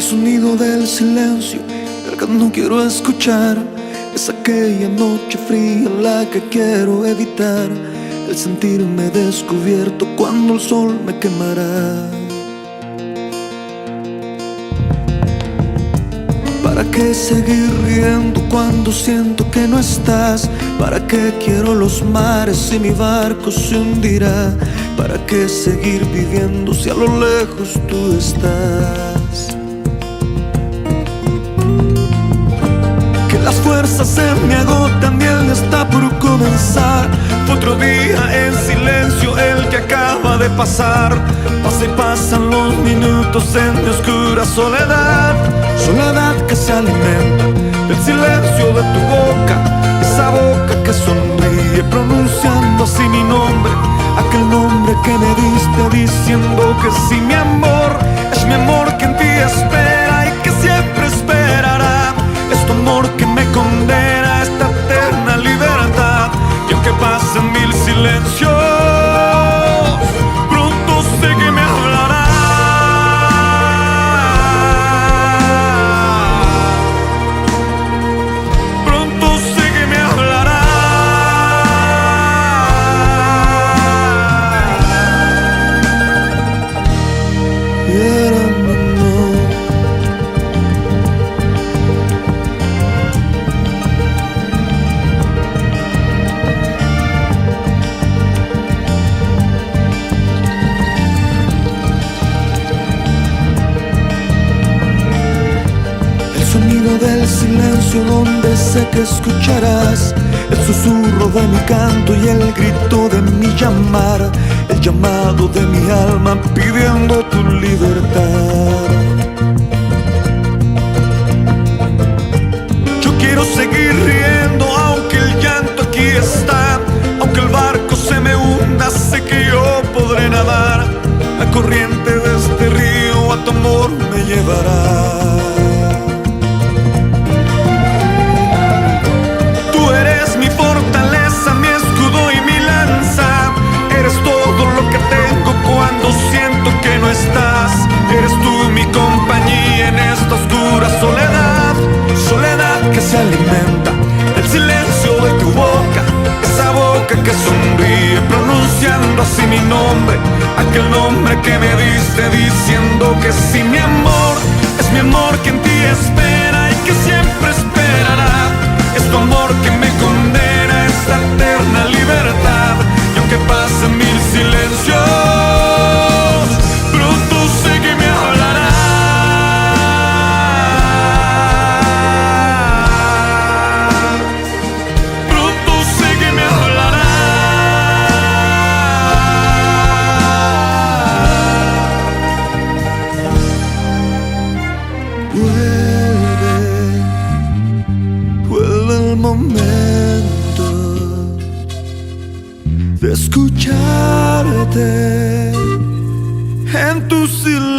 El sonido del silencio, el que no quiero escuchar. Es aquella noche fría la que quiero evitar. El sentirme descubierto cuando el sol me quemará. ¿Para qué seguir riendo cuando siento que no estás? ¿Para qué quiero los mares si mi barco se hundirá? ¿Para qué seguir viviendo si a lo lejos tú estás? Que las fuerzas se me agotan y el día está por comenzar. Fue otro día en silencio el que acaba de pasar. Pasa y pasan los minutos en mi oscura soledad. Soledad que se alimenta del silencio de tu boca. Esa boca que sonríe pronunciando así mi nombre. Aquel nombre que me diste diciendo que sí, mi amor. Es mi amor que en ti espera y que siempre esperará. Es tu amor que me condena a esta eterna libertad. Y aunque pasen mil silencios, pronto sé que me hablará. Pronto sé que me hablará. Y era mi amor. El sonido del silencio donde sé que escucharás. El susurro de mi canto y el grito de mi llamar. El llamado de mi alma pidiendo tu libertad. Yo quiero seguir riendo aunque el llanto aquí está. Aunque el barco se me hunda, sé que yo podré nadar. La corriente de este río a tu amor me llevará. Tú eres mi fortaleza, mi escudo y mi lanza. Eres todo lo que tengo cuando siento que no estás. Eres tú mi compañía en esta oscura soledad. Soledad que se alimenta del silencio de tu boca. Esa boca que sonríe pronunciando así mi nombre. Aquel nombre que me diste diciendo que sí, mi amor. Es mi amor que en ti espera y que siempre esperará. Es tu amor que me condena a esta eterna libertad. Y aunque pasen mil silencios, pronto sé que me hablará. Pronto sé que me hablará. Vuelve el momento de escucharte en tu silencio.